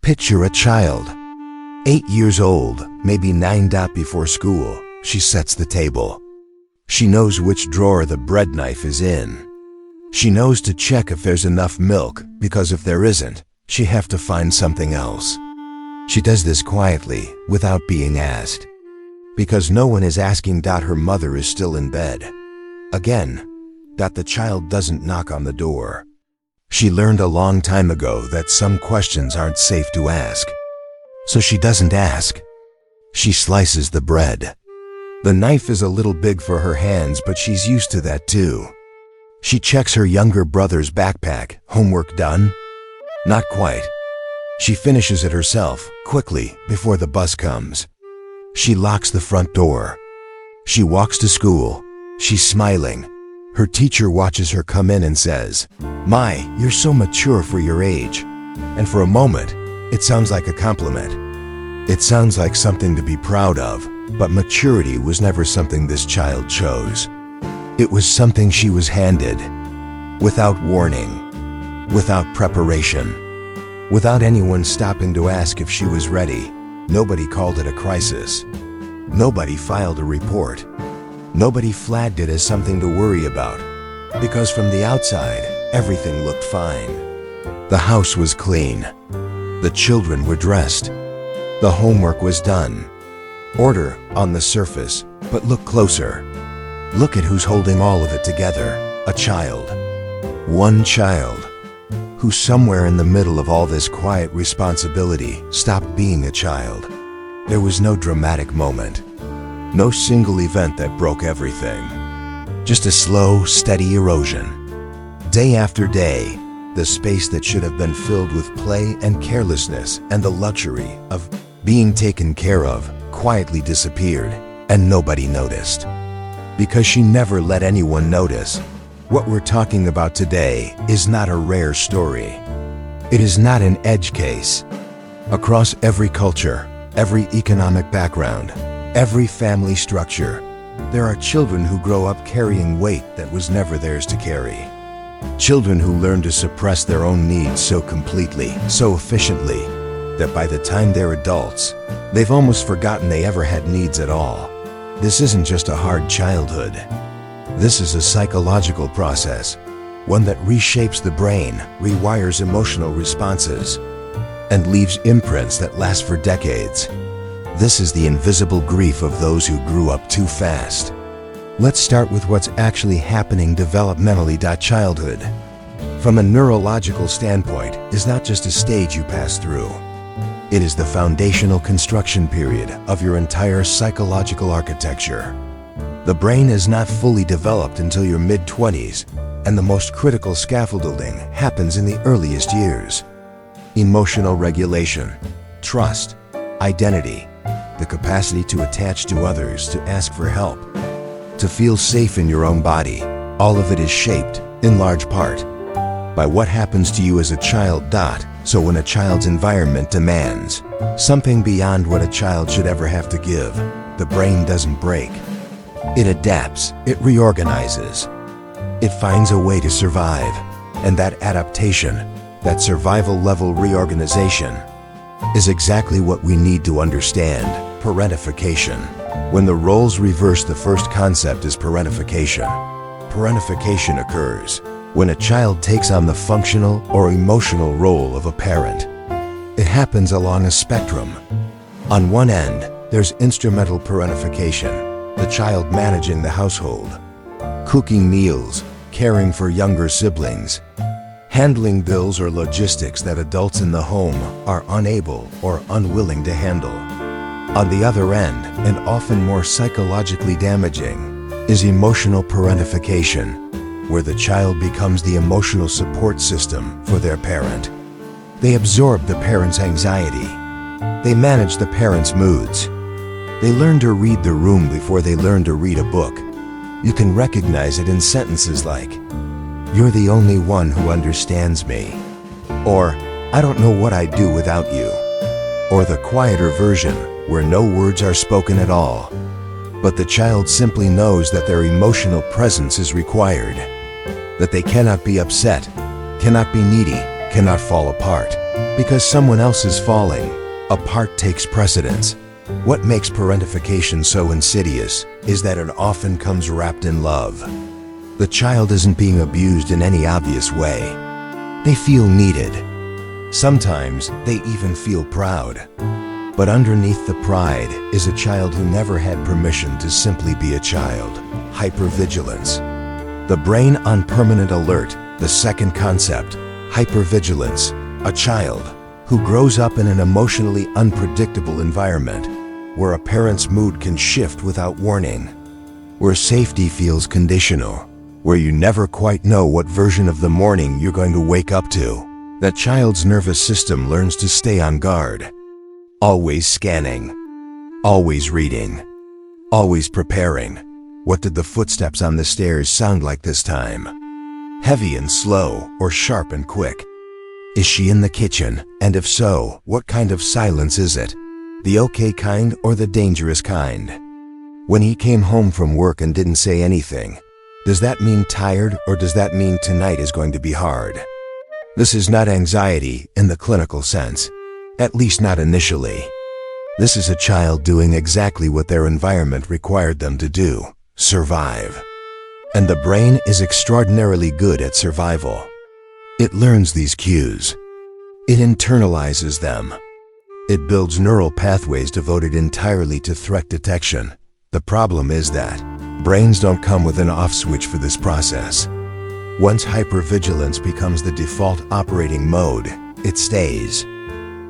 Picture a child, 8 years old, maybe 9. Before school, she sets the table. She knows which drawer the bread knife is in. She knows to check if there's enough milk, because if there isn't, she have to find something else. She does this quietly, without being asked. Because no one is asking. Her mother is still in bed. Again, the child doesn't knock on the door. She learned a long time ago that some questions aren't safe to ask. So she doesn't ask. She slices the bread. The knife is a little big for her hands, but she's used to that too. She checks her younger brother's backpack. Homework done? Not quite. She finishes it herself, quickly, before the bus comes. She locks the front door. She walks to school. She's smiling. Her teacher watches her come in and says, "My, you're so mature for your age." And for a moment, it sounds like a compliment. It sounds like something to be proud of, but maturity was never something this child chose. It was something she was handed, without warning, without preparation, without anyone stopping to ask if she was ready. Nobody called it a crisis. Nobody filed a report. Nobody flagged it as something to worry about, because from the outside, everything looked fine. The house was clean. The children were dressed. The homework was done. Order on the surface, but look closer. Look at who's holding all of it together. A child. One child, who somewhere in the middle of all this quiet responsibility stopped being a child. There was no dramatic moment. No single event that broke everything. Just a slow, steady erosion. Day after day, the space that should have been filled with play and carelessness and the luxury of being taken care of quietly disappeared, and nobody noticed. Because she never let anyone notice. What we're talking about today is not a rare story. It is not an edge case. Across every culture, every economic background, every family structure, there are children who grow up carrying weight that was never theirs to carry. Children who learn to suppress their own needs so completely, so efficiently, that by the time they're adults, they've almost forgotten they ever had needs at all. This isn't just a hard childhood. This is a psychological process, one that reshapes the brain, rewires emotional responses, and leaves imprints that last for decades. This is the invisible grief of those who grew up too fast. Let's start with what's actually happening developmentally. Childhood, from a neurological standpoint, is not just a stage you pass through. It is the foundational construction period of your entire psychological architecture. The brain is not fully developed until your mid-20s, and the most critical scaffolding happens in the earliest years. Emotional regulation, trust, identity, the capacity to attach to others, to ask for help, to feel safe in your own body, all of it is shaped, in large part, by what happens to you as a child. So when a child's environment demands something beyond what a child should ever have to give, the brain doesn't break. It adapts, it reorganizes. It finds a way to survive, and that adaptation, that survival-level reorganization, is exactly what we need to understand parentification. When the roles reverse, the first concept is parentification. Parentification occurs when a child takes on the functional or emotional role of a parent. It happens along a spectrum. On one end, there's instrumental parentification, the child managing the household, cooking meals, caring for younger siblings, handling bills or logistics that adults in the home are unable or unwilling to handle. On the other end, and often more psychologically damaging, is emotional parentification, where the child becomes the emotional support system for their parent. They absorb the parent's anxiety. They manage the parent's moods. They learn to read the room before they learn to read a book. You can recognize it in sentences like, "You're the only one who understands me," or "I don't know what I'd do without you," or the quieter version, where no words are spoken at all, but the child simply knows that their emotional presence is required, that they cannot be upset, cannot be needy, cannot fall apart. Because someone else is falling, a part takes precedence. What makes parentification so insidious is that it often comes wrapped in love. The child isn't being abused in any obvious way. They feel needed. Sometimes they even feel proud. But underneath the pride is a child who never had permission to simply be a child. Hypervigilance. The brain on permanent alert. The second concept, hypervigilance. A child who grows up in an emotionally unpredictable environment, where a parent's mood can shift without warning, where safety feels conditional, where you never quite know what version of the morning you're going to wake up to. That child's nervous system learns to stay on guard. Always scanning, always reading, always preparing. What did the footsteps on the stairs sound like this time? Heavy and slow, or sharp and quick? Is she in the kitchen? And if so, what kind of silence is it? The okay kind or the dangerous kind? When he came home from work and didn't say anything, does that mean tired, or does that mean tonight is going to be hard? This is not anxiety in the clinical sense. At least not initially. This is a child doing exactly what their environment required them to do: survive. And the brain is extraordinarily good at survival. It learns these cues. It internalizes them. It builds neural pathways devoted entirely to threat detection. The problem is that brains don't come with an off switch for this process. Once hypervigilance becomes the default operating mode, it stays.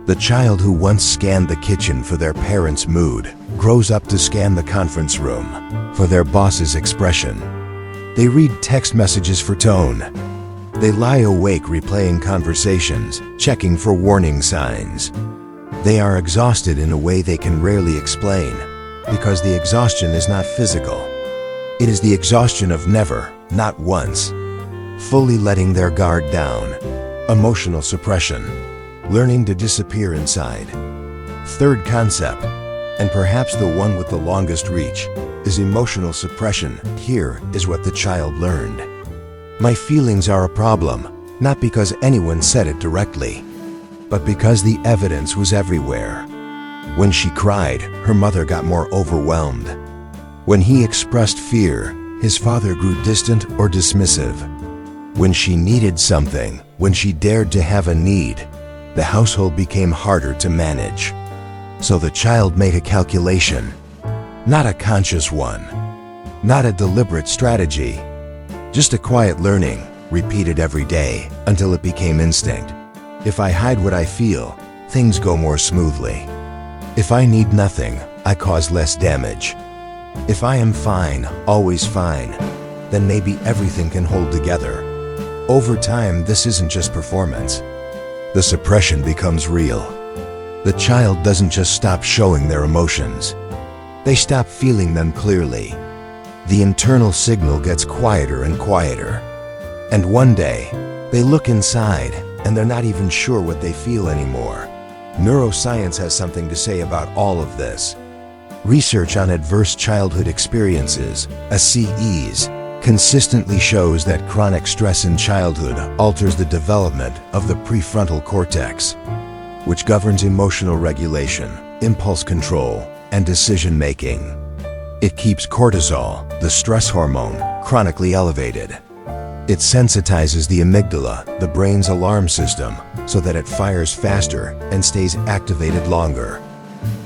The child who once scanned the kitchen for their parents' mood grows up to scan the conference room for their boss's expression. They read text messages for tone. They lie awake replaying conversations, checking for warning signs. They are exhausted in a way they can rarely explain, because the exhaustion is not physical. It is the exhaustion of never, not once, fully letting their guard down. Emotional suppression. Learning to disappear inside. Third concept, and perhaps the one with the longest reach, is emotional suppression. Here is what the child learned. My feelings are a problem, not because anyone said it directly, but because the evidence was everywhere. When she cried, her mother got more overwhelmed. When he expressed fear, his father grew distant or dismissive. When she needed something, when she dared to have a need, the household became harder to manage. So the child made a calculation, not a conscious one, not a deliberate strategy, just a quiet learning, repeated every day until it became instinct. If I hide what I feel, things go more smoothly. If I need nothing, I cause less damage. If I am fine, always fine, then maybe everything can hold together. Over time, this isn't just performance. The suppression becomes real. The child doesn't just stop showing their emotions. They stop feeling them clearly. The internal signal gets quieter and quieter. And one day, they look inside and they're not even sure what they feel anymore. Neuroscience has something to say about all of this. Research on adverse childhood experiences, ACEs, consistently shows that chronic stress in childhood alters the development of the prefrontal cortex, which governs emotional regulation, impulse control, and decision-making. It keeps cortisol, the stress hormone, chronically elevated. It sensitizes the amygdala, the brain's alarm system, so that it fires faster and stays activated longer.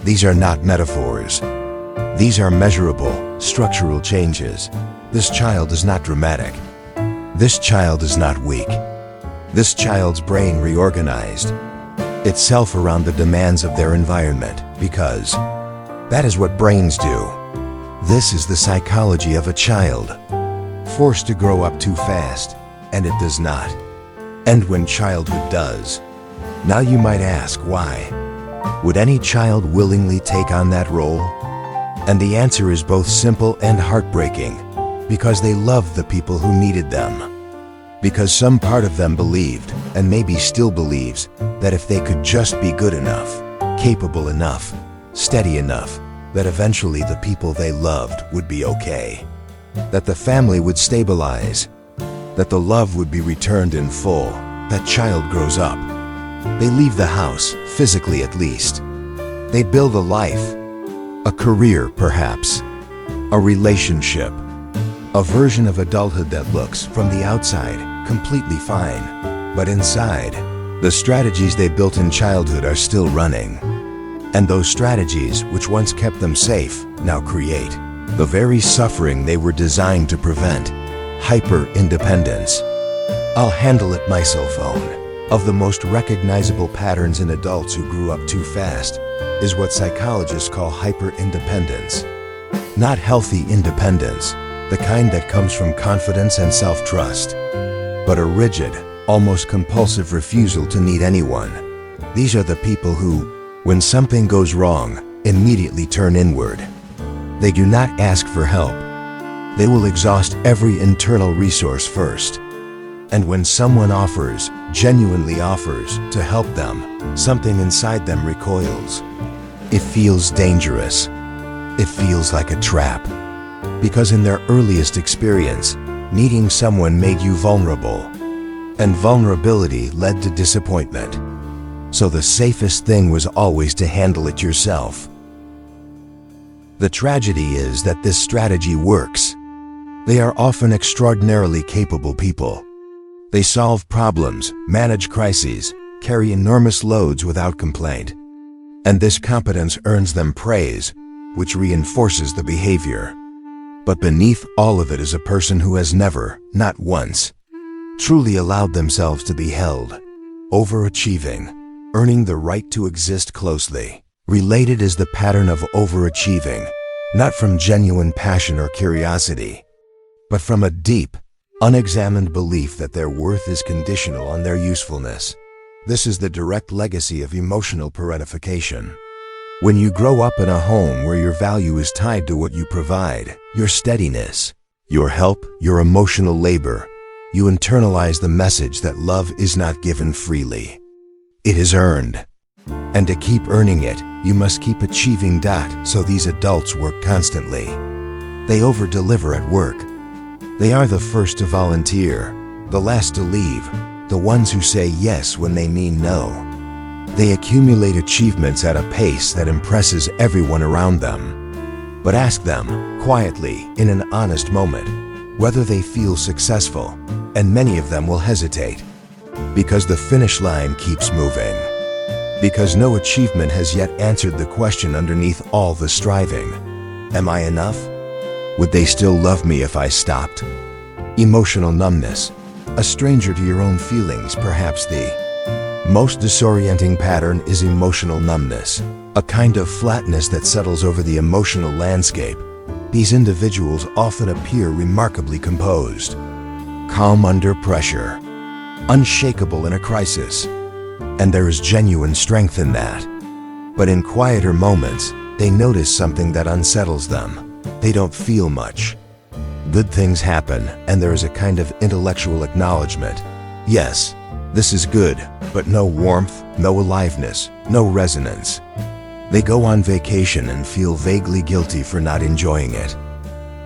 These are not metaphors. These are measurable, structural changes. This child is not dramatic. This child is not weak. This child's brain reorganized itself around the demands of their environment, because that is what brains do. This is the psychology of a child, forced to grow up too fast, and it does not end when childhood does. Now you might ask why. Would any child willingly take on that role? And the answer is both simple and heartbreaking. Because they loved the people who needed them. Because some part of them believed, and maybe still believes, that if they could just be good enough, capable enough, steady enough, that eventually the people they loved would be okay. That the family would stabilize. That the love would be returned in full. That child grows up They leave the house, physically at least. They build a life, a career perhaps, a relationship, a version of adulthood that looks, from the outside, completely fine. But inside, the strategies they built in childhood are still running. And those strategies, which once kept them safe, now create the very suffering they were designed to prevent: hyper-independence. I'll handle it, my cell phone. Of the most recognizable patterns in adults who grew up too fast is what psychologists call hyper-independence. Not healthy independence, the kind that comes from confidence and self-trust, but a rigid, almost compulsive refusal to need anyone. These are the people who, when something goes wrong, immediately turn inward. They do not ask for help. They will exhaust every internal resource first. And when someone offers, genuinely offers, to help them, something inside them recoils. It feels dangerous. It feels like a trap. Because in their earliest experience, needing someone made you vulnerable. And vulnerability led to disappointment. So the safest thing was always to handle it yourself. The tragedy is that this strategy works. They are often extraordinarily capable people. They solve problems, manage crises, carry enormous loads without complaint. And this competence earns them praise, which reinforces the behavior. But beneath all of it is a person who has never, not once, truly allowed themselves to be held. Overachieving, earning the right to exist closely. Related is the pattern of overachieving, not from genuine passion or curiosity, but from a deep, unexamined belief that their worth is conditional on their usefulness. This is the direct legacy of emotional parentification. When you grow up in a home where your value is tied to what you provide, your steadiness, your help, your emotional labor, you internalize the message that love is not given freely. It is earned. And to keep earning it, you must keep achieving. So these adults work constantly. They over-deliver at work. They are the first to volunteer, the last to leave, the ones who say yes when they mean no. They accumulate achievements at a pace that impresses everyone around them. But ask them, quietly, in an honest moment, whether they feel successful, and many of them will hesitate. Because the finish line keeps moving. Because no achievement has yet answered the question underneath all the striving. Am I enough? Would they still love me if I stopped? Emotional numbness. A stranger to your own feelings, perhaps the most disorienting pattern is emotional numbness, a kind of flatness that settles over the emotional landscape. These individuals often appear remarkably composed, calm under pressure, unshakable in a crisis, and there is genuine strength in that. But in quieter moments, they notice something that unsettles them. They don't feel much. Good things happen, and there is a kind of intellectual acknowledgement. Yes, this is good, but no warmth, no aliveness, no resonance. They go on vacation and feel vaguely guilty for not enjoying it.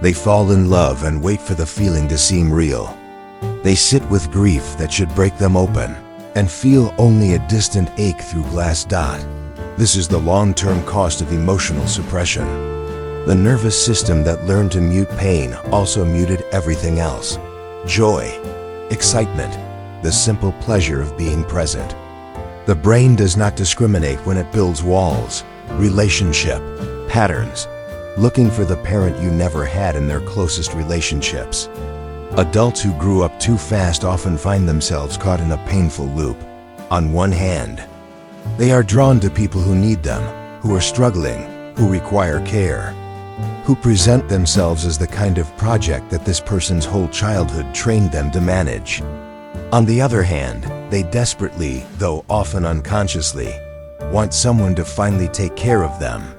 They fall in love and wait for the feeling to seem real. They sit with grief that should break them open and feel only a distant ache through glass. This is the long-term cost of emotional suppression. The nervous system that learned to mute pain also muted everything else. Joy, excitement, the simple pleasure of being present. The brain does not discriminate when it builds walls, relationship, patterns, looking for the parent you never had in their closest relationships. Adults who grew up too fast often find themselves caught in a painful loop. On one hand, they are drawn to people who need them, who are struggling, who require care, who present themselves as the kind of project that this person's whole childhood trained them to manage. On the other hand, they desperately, though often unconsciously, want someone to finally take care of them,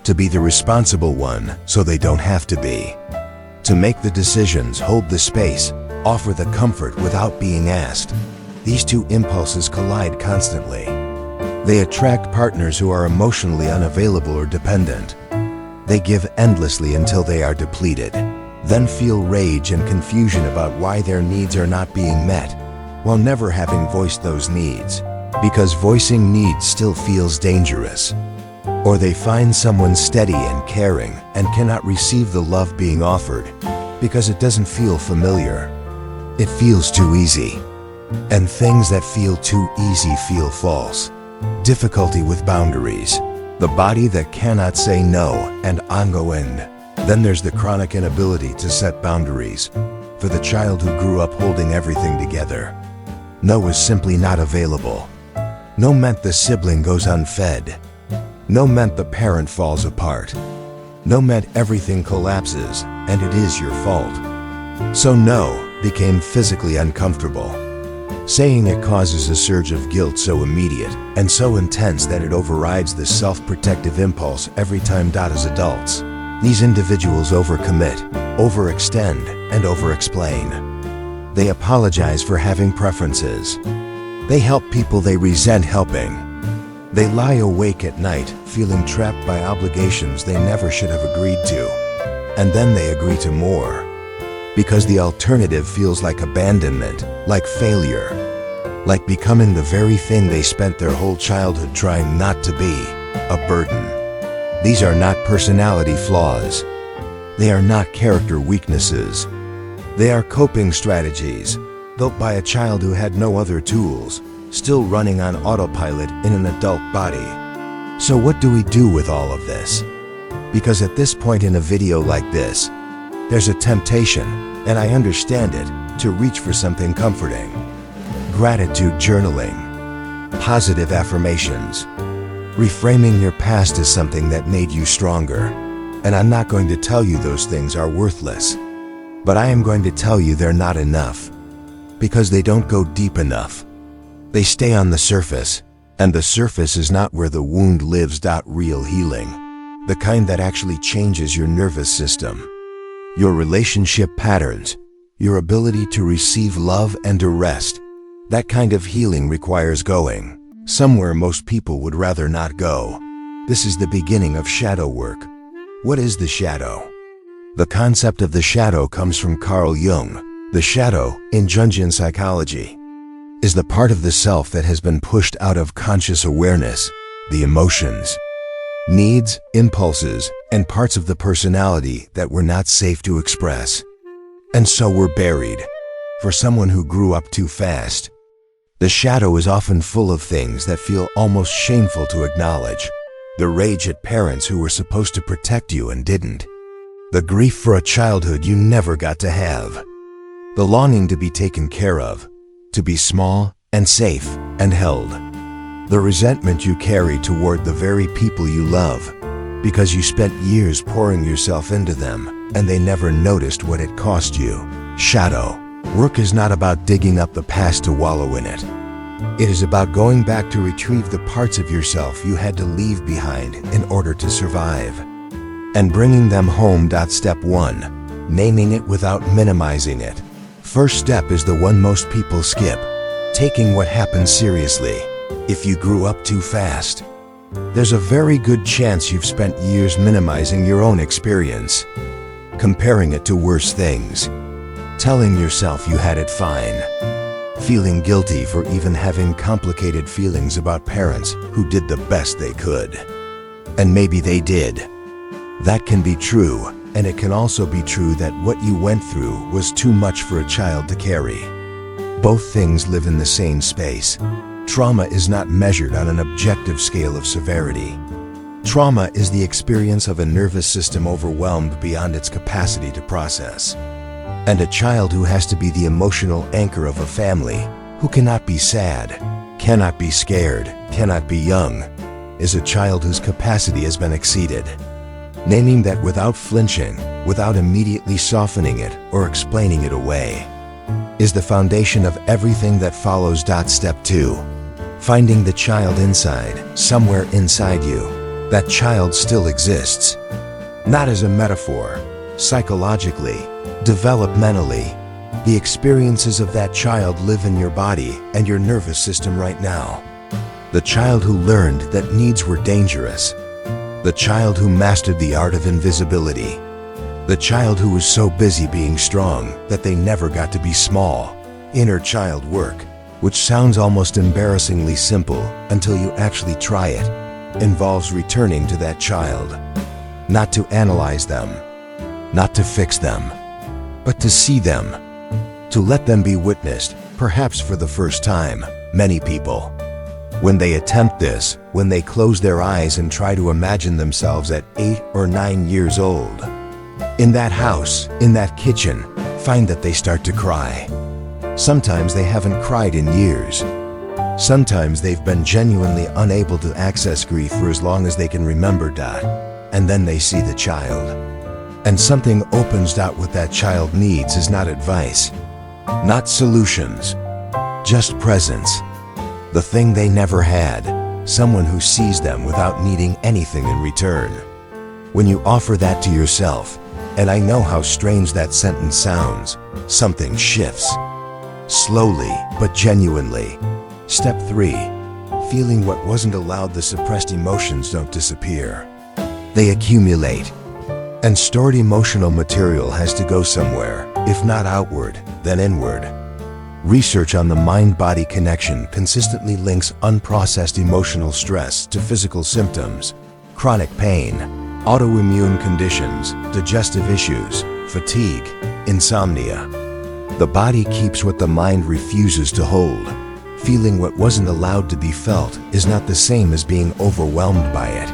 to be the responsible one so they don't have to be, to make the decisions, hold the space, offer the comfort without being asked. These two impulses collide constantly. They attract partners who are emotionally unavailable or dependent. They give endlessly until they are depleted, then feel rage and confusion about why their needs are not being met, while never having voiced those needs. because voicing needs still feels dangerous. Or they find someone steady and caring and cannot receive the love being offered because it doesn't feel familiar. It feels too easy. And things that feel too easy feel false. Difficulty with boundaries. The body that cannot say no and ongoing. Then there's the chronic inability to set boundaries. For the child who grew up holding everything together. No is simply not available. No meant the sibling goes unfed. No meant the parent falls apart. No meant everything collapses and it is your fault. So no became physically uncomfortable. Saying it causes a surge of guilt so immediate and so intense that it overrides the self-protective impulse every time. As adults, these individuals overcommit, overextend, and overexplain. They apologize for having preferences. They help people they resent helping. They lie awake at night, feeling trapped by obligations they never should have agreed to. And then they agree to more. Because the alternative feels like abandonment, like failure, like becoming the very thing they spent their whole childhood trying not to be, a burden. These are not personality flaws. They are not character weaknesses. They are coping strategies, built by a child who had no other tools, still running on autopilot in an adult body. So what do we do with all of this? Because at this point in a video like this, there's a temptation, and I understand it, to reach for something comforting. Gratitude journaling, positive affirmations, reframing your past as something that made you stronger. And I'm not going to tell you those things are worthless, but I am going to tell you they're not enough, because they don't go deep enough. They stay on the surface, and the surface is not where the wound lives. Real healing, the kind that actually changes your nervous system, your relationship patterns, your ability to receive love and to rest. That kind of healing requires going somewhere most people would rather not go. This is the beginning of shadow work. What is the shadow? The concept of the shadow comes from Carl Jung. The shadow, in Jungian psychology, is the part of the self that has been pushed out of conscious awareness, the emotions, needs, impulses, and parts of the personality that were not safe to express, and so were buried. For someone who grew up too fast, the shadow is often full of things that feel almost shameful to acknowledge. The rage at parents who were supposed to protect you and didn't. The grief for a childhood you never got to have. The longing to be taken care of, to be small and safe and held. The resentment you carry toward the very people you love, because you spent years pouring yourself into them and they never noticed what it cost you. Shadow work is not about digging up the past to wallow in it. It is about going back to retrieve the parts of yourself you had to leave behind in order to survive, and bringing them home. Step 1. Naming it without minimizing it. First step is the one most people skip. Taking what happened seriously. If you grew up too fast, there's a very good chance you've spent years minimizing your own experience, comparing it to worse things, telling yourself you had it fine, feeling guilty for even having complicated feelings about parents who did the best they could. And maybe they did. That can be true, and it can also be true that what you went through was too much for a child to carry. Both things live in the same space. Trauma is not measured on an objective scale of severity. Trauma is the experience of a nervous system overwhelmed beyond its capacity to process. And a child who has to be the emotional anchor of a family, who cannot be sad, cannot be scared, cannot be young, is a child whose capacity has been exceeded. Naming that without flinching, without immediately softening it or explaining it away, is the foundation of everything that follows. Step 2. Finding the child inside, somewhere inside you. That child still exists. Not as a metaphor, psychologically, developmentally. The experiences of that child live in your body and your nervous system right now. The child who learned that needs were dangerous. The child who mastered the art of invisibility. The child who was so busy being strong that they never got to be small. Inner child work, which sounds almost embarrassingly simple until you actually try it, involves returning to that child. Not to analyze them, not to fix them, but to see them, to let them be witnessed, perhaps for the first time. Many people, when they attempt this, when they close their eyes and try to imagine themselves at 8 or 9 years old, in that house, in that kitchen, find that they start to cry. Sometimes they haven't cried in years. Sometimes they've been genuinely unable to access grief for as long as they can remember. And then they see the child. And something opens. What that child needs is not advice, not solutions, just presence. The thing they never had, someone who sees them without needing anything in return. When you offer that to yourself, and I know how strange that sentence sounds, something shifts. Slowly, but genuinely. Step 3. Feeling what wasn't allowed. The suppressed emotions don't disappear. They accumulate. And stored emotional material has to go somewhere, if not outward, then inward. Research on the mind-body connection consistently links unprocessed emotional stress to physical symptoms, chronic pain, autoimmune conditions, digestive issues, fatigue, insomnia. The body keeps what the mind refuses to hold. Feeling what wasn't allowed to be felt is not the same as being overwhelmed by it.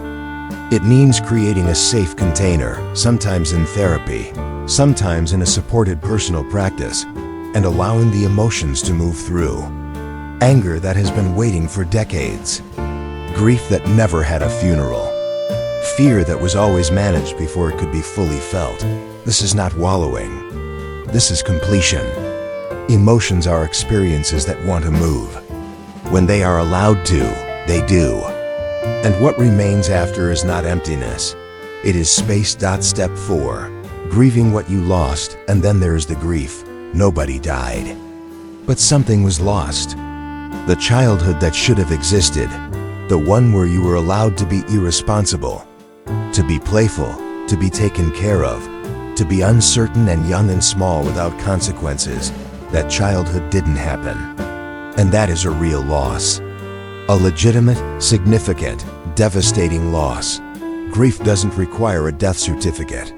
It means creating a safe container, sometimes in therapy, sometimes in a supported personal practice, and allowing the emotions to move through. Anger that has been waiting for decades. Grief that never had a funeral. Fear that was always managed before it could be fully felt. This is not wallowing. This is completion. Emotions are experiences that want to move. When they are allowed to, they do. And what remains after is not emptiness. It is space. Step 4. Grieving what you lost, and then there is the grief. Nobody died. But something was lost. The childhood that should have existed. The one where you were allowed to be irresponsible, to be playful, to be taken care of, to be uncertain and young and small without consequences. That childhood didn't happen. And that is a real loss. A legitimate, significant, devastating loss. Grief doesn't require a death certificate.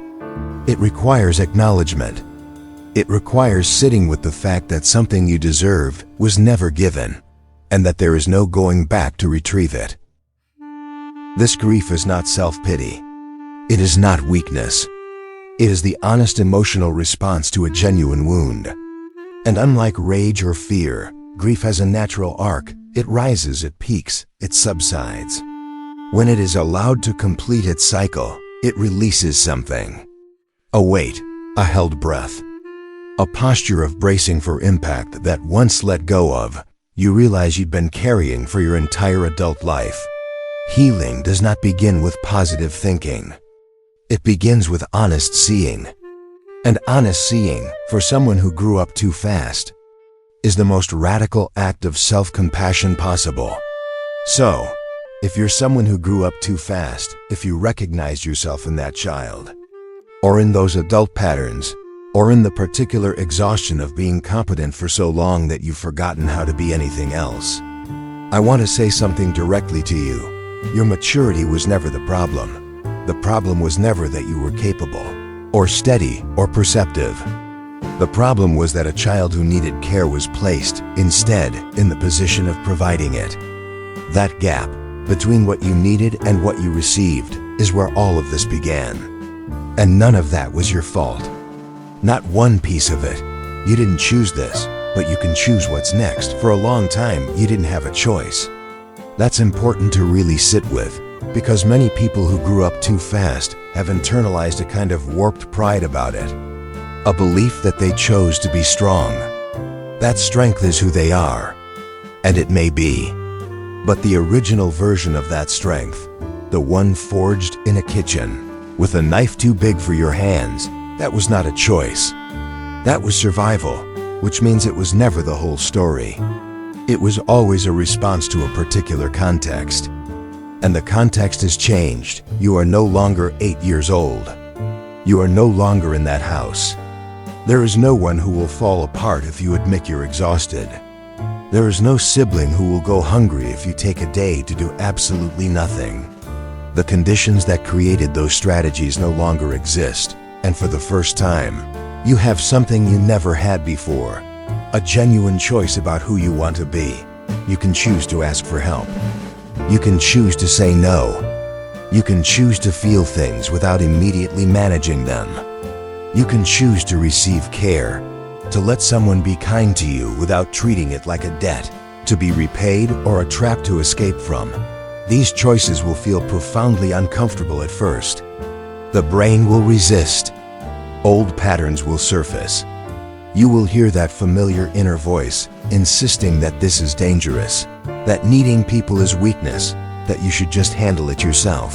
It requires acknowledgement. It requires sitting with the fact that something you deserved was never given, and that there is no going back to retrieve it. This grief is not self-pity. It is not weakness. It is the honest emotional response to a genuine wound. And unlike rage or fear, grief has a natural arc. It rises, it peaks, it subsides. When it is allowed to complete its cycle, it releases something. A weight, a held breath. A posture of bracing for impact that once let go of, you realize you'd been carrying for your entire adult life. Healing does not begin with positive thinking. It begins with honest seeing. And honest seeing, for someone who grew up too fast, is the most radical act of self-compassion possible. So, if you're someone who grew up too fast, if you recognized yourself in that child, or in those adult patterns, or in the particular exhaustion of being competent for so long that you've forgotten how to be anything else, I want to say something directly to you. Your maturity was never the problem. The problem was never that you were capable, or steady, or perceptive. The problem was that a child who needed care was placed, instead, in the position of providing it. That gap, between what you needed and what you received, is where all of this began. And none of that was your fault. Not one piece of it. You didn't choose this, but you can choose what's next. For a long time, you didn't have a choice. That's important to really sit with, because many people who grew up too fast have internalized a kind of warped pride about it. A belief that they chose to be strong. That strength is who they are. And it may be. But the original version of that strength, the one forged in a kitchen, with a knife too big for your hands, that was not a choice. That was survival, which means it was never the whole story. It was always a response to a particular context. And the context has changed. You are no longer 8 years old. You are no longer in that house. There is no one who will fall apart if you admit you're exhausted. There is no sibling who will go hungry if you take a day to do absolutely nothing. The conditions that created those strategies no longer exist, and for the first time, you have something you never had before, a genuine choice about who you want to be. You can choose to ask for help. You can choose to say no. You can choose to feel things without immediately managing them. You can choose to receive care, to let someone be kind to you without treating it like a debt, to be repaid or a trap to escape from. These choices will feel profoundly uncomfortable at first. The brain will resist. Old patterns will surface. You will hear that familiar inner voice insisting that this is dangerous, that needing people is weakness, that you should just handle it yourself.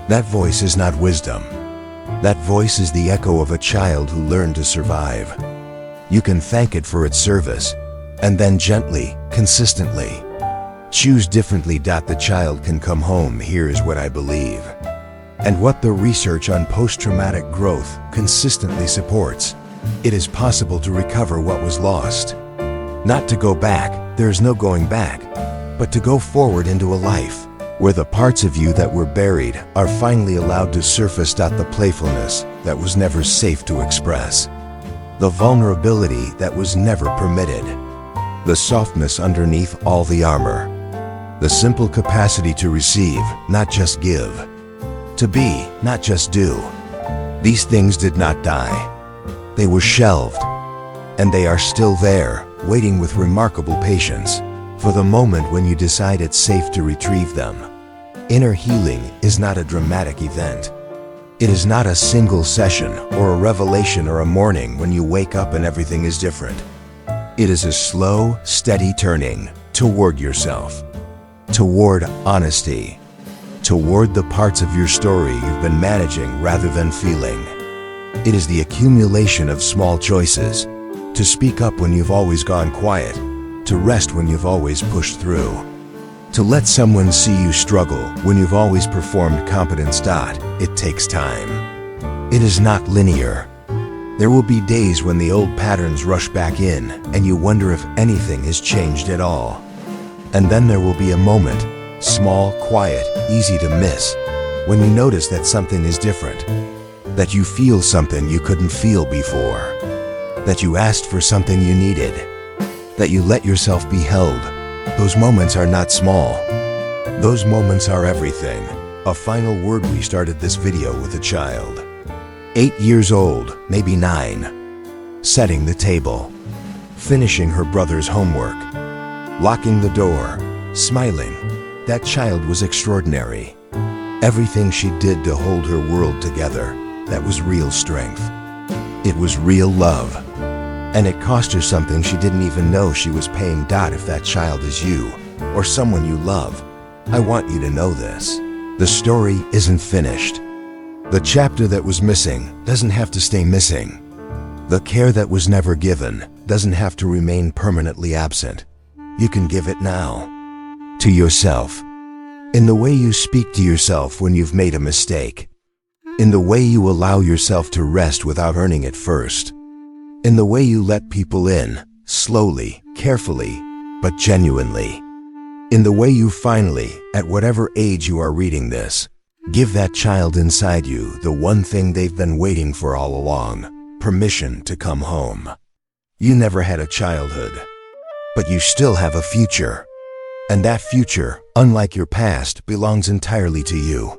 That voice is not wisdom. That voice is the echo of a child who learned to survive. You can thank it for its service, and then gently, consistently, choose differently. The child can come home. Here is what I believe, and what the research on post-traumatic growth consistently supports. It is possible to recover what was lost. Not to go back, there is no going back, but to go forward into a life where the parts of you that were buried are finally allowed to surface. The playfulness that was never safe to express. The vulnerability that was never permitted. The softness underneath all the armor. The simple capacity to receive, not just give. To be, not just do. These things did not die. They were shelved, and they are still there, waiting with remarkable patience for the moment when you decide it's safe to retrieve them. Inner healing is not a dramatic event. It is not a single session or a revelation or a morning when you wake up and everything is different. It is a slow, steady turning toward yourself, toward honesty, toward the parts of your story you've been managing rather than feeling. It is the accumulation of small choices, to speak up when you've always gone quiet, to rest when you've always pushed through, to let someone see you struggle when you've always performed competence. It takes time. It is not linear. There will be days when the old patterns rush back in and you wonder if anything has changed at all. And then there will be a moment, small, quiet, easy to miss, when you notice that something is different, that you feel something you couldn't feel before, that you asked for something you needed, that you let yourself be held. Those moments are not small. Those moments are everything. A final word. We started this video with a child. 8 years old, maybe 9. Setting the table. Finishing her brother's homework. Locking the door. Smiling. That child was extraordinary. Everything she did to hold her world together, that was real strength. It was real love. And it cost her something she didn't even know she was paying. If that child is you, or someone you love, I want you to know this. The story isn't finished. The chapter that was missing doesn't have to stay missing. The care that was never given doesn't have to remain permanently absent. You can give it now. To yourself. In the way you speak to yourself when you've made a mistake. In the way you allow yourself to rest without earning it first. In the way you let people in, slowly, carefully, but genuinely. In the way you finally, at whatever age you are reading this, give that child inside you the one thing they've been waiting for all along: permission to come home. You never had a childhood, but you still have a future. And that future, unlike your past, belongs entirely to you.